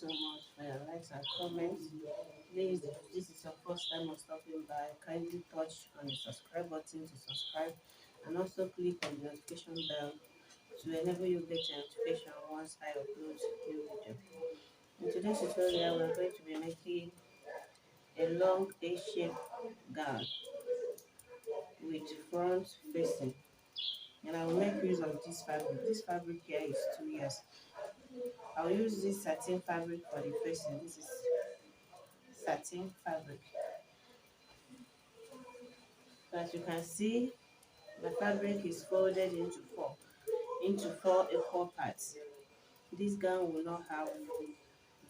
so much for your likes and comments. Please, if this is your first time of stopping by, kindly touch on the subscribe button to subscribe and also click on the notification bell to enable you get a notification once I upload new video. In today's tutorial, we're going to be making a long A-shaped gown with front facing, and I will make use of this fabric. This fabric here is 2 years. I'll use this satin fabric for the facing. This is satin fabric. So as you can see, the fabric is folded into four equal parts. This gown will not have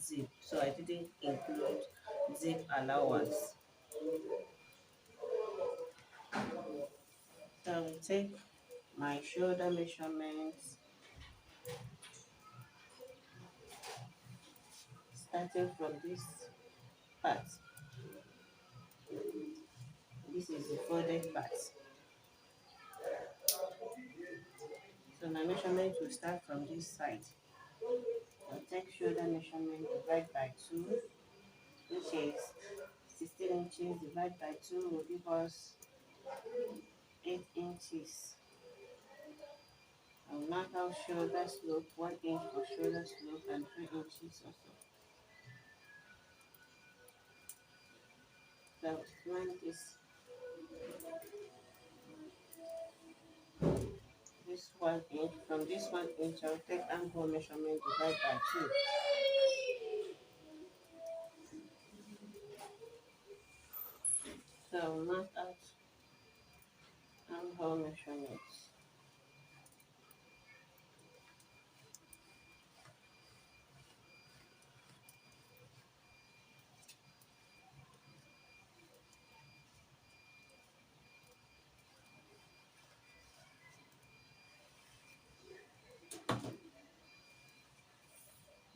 zip, so I didn't include zip allowance. So I will take my shoulder measurements starting from this part. This is the folded part. So my measurement will start from this side. I'll take shoulder measurement, divide by 2, which is 16 inches, divided by 2 will give us 8 inches. I'll mark out shoulder slope, 1 inch for shoulder slope and 3 inches also. So when this 1 inch, from this 1 inch I'll take armhole measurement, divide by 2. So I'll mark out armhole measurements.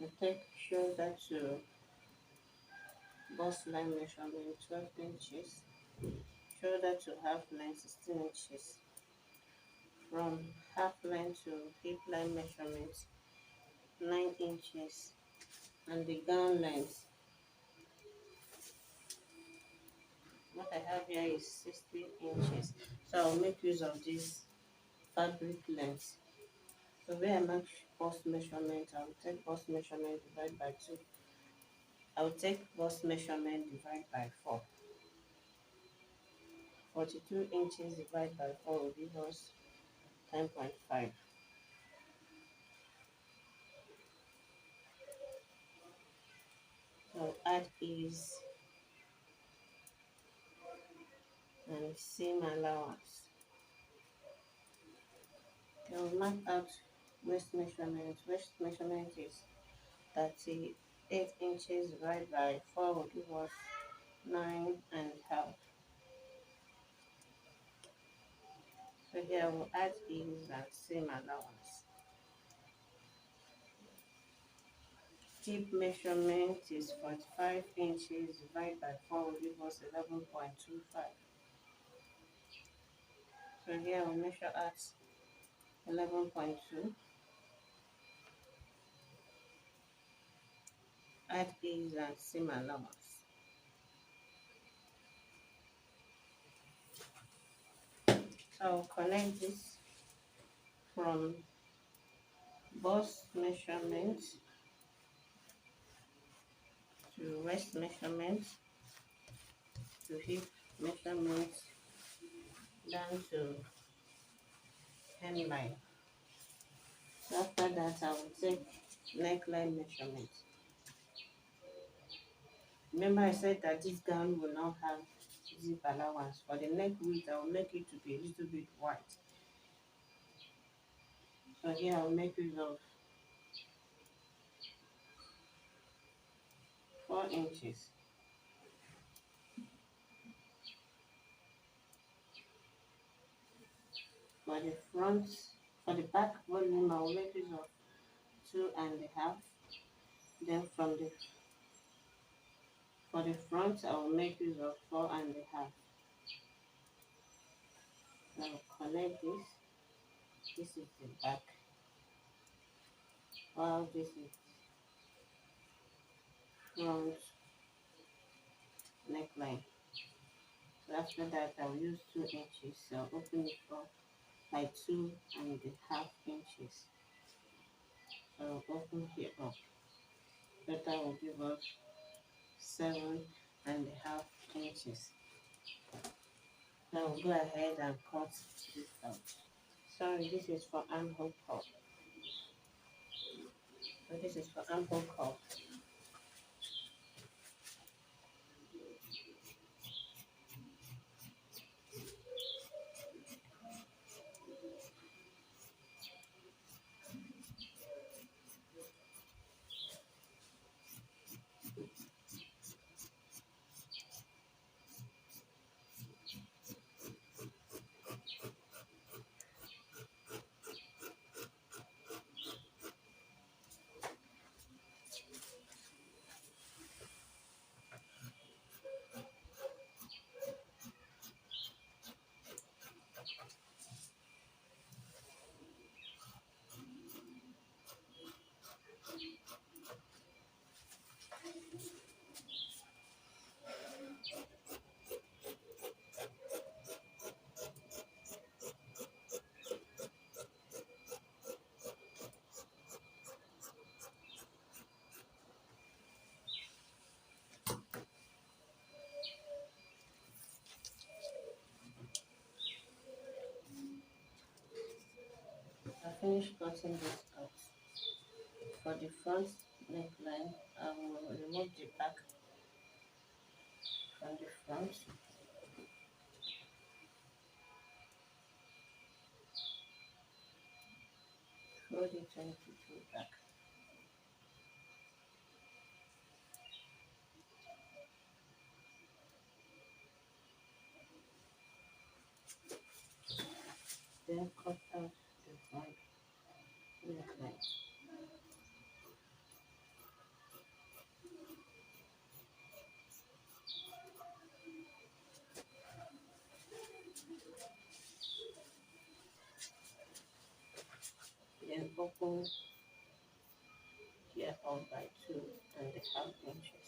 You take shoulder to bust line measurement 12 inches, shoulder to half line 16 inches, from half line to hip line measurement 9 inches, and the gown length, what I have here is 16 inches. So I'll make use of this fabric length. So where I mark bust measurement, I'll take bust measurement divided by 2. I'll take bust measurement divided by 4. 42 inches divided by 4 will give us 10.5. So add ease and seam allowance. I'll mark out waist measurement. Waist measurement is 38 inches divided by 4 will give us 9.5. So here I will add ease and seam allowance. Hip measurement is 45 inches divided by 4 will give us 11.25. So here I will measure at 11.2. Add ease and seam allowance. So I'll connect this from bust measurement to waist measurement to hip measurement down to hemline. So after that, I will take neckline measurement. Remember I said that this gown will not have zip allowance. For the neck width, I will make it to be a little bit wide. So here I will make use of 4 inches. For the front, for the back volume, I will make use of 2.5. Then for the front, I will make use of 4.5. Now connect this. This is the back. While this is front neckline. So after that, I'll use 2 inches. So I'll open it up by 2.5 inches. So I'll open here up. That will give us 7.5 inches. Now we'll go ahead and cut this out. Sorry, this is for armhole cup. So this is for armhole cup. I finished cutting this out. For the front neckline, I will remove the back from the front. Fold it into the back. Then cut out the front neckline. Then open here up by 2.5 inches.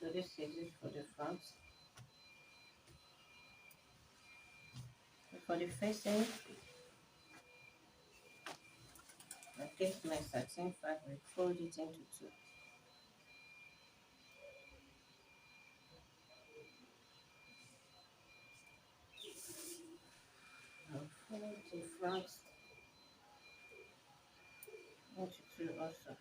So this is it for the front. For the facing, I take my satin fabric, fold it into two. I'll fold the front into two also.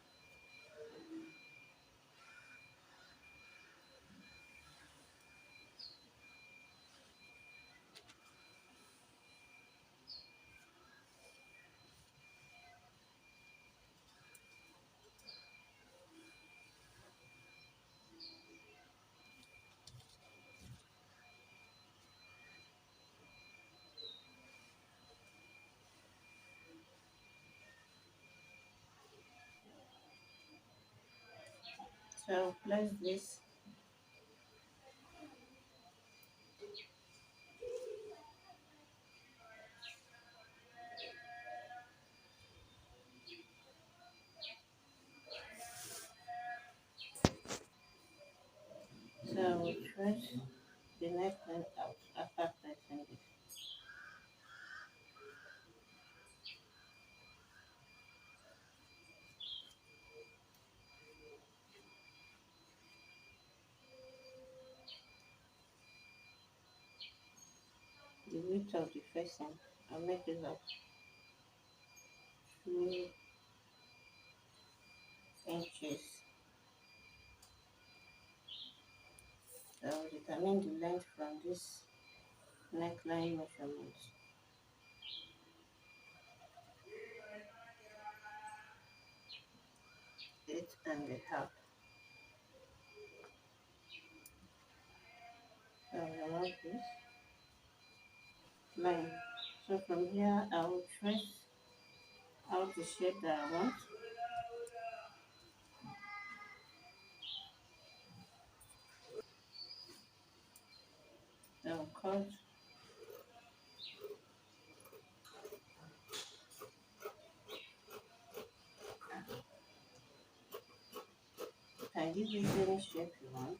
So I'll place this. So I will trace the neckline out after placing this. The width of the facing, I'll make it up 2 inches. So I'll determine the length from this neckline measurement. 8.5. So I'll remove this line. So from here, I will trace out the shape that I want. Now cut. You can give it any shape you want.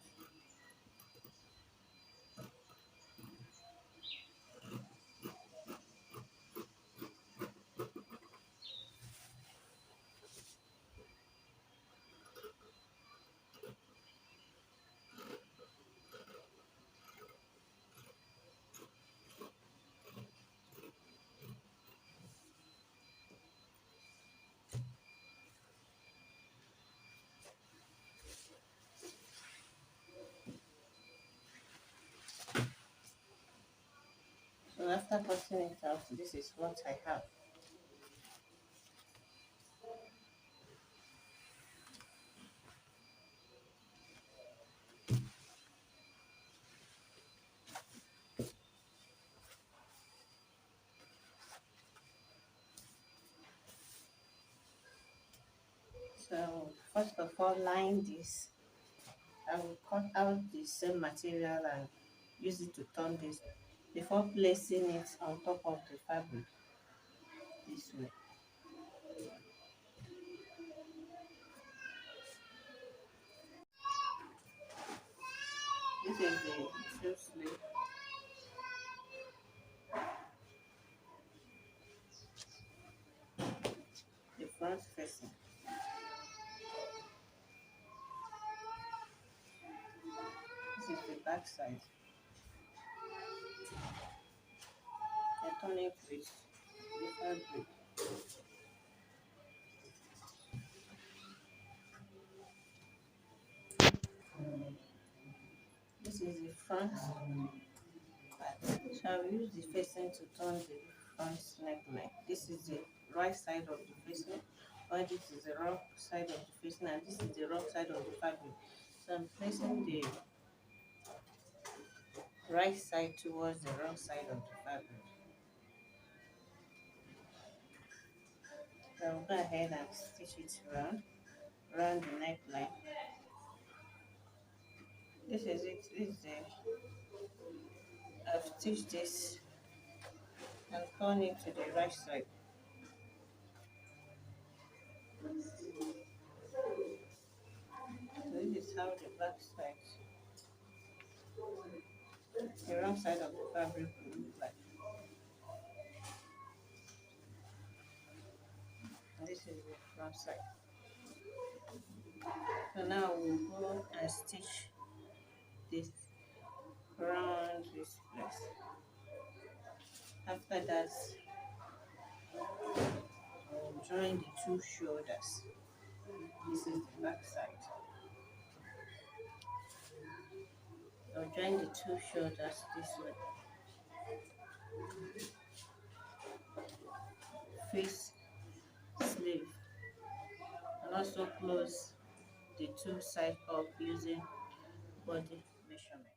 So after cutting it out, this is what I have. So first of all, line this. I will cut out the same material and use it to turn this before placing it on top of the fabric this way. This is the two sleeve, the front facing. This is the back side. I turn it with the fabric. This is the front part. So I will use the facing to turn the front neckline. This is the right side of the facing, while this is the wrong side of the facing, and this is the wrong side of the fabric. So I'm placing the right side towards the wrong side of the fabric. So I'll go ahead and stitch it around the neckline. This is it. This is the I've stitched this and turn it to the right side. So this is how the back side, the wrong side of the fabric will look like. And this is the front side. So now we'll go and stitch this around this place. After that, we'll join the two shoulders. This is the back side. So join the two shoulders this way. Face sleeve and also close the two side up using body measurement.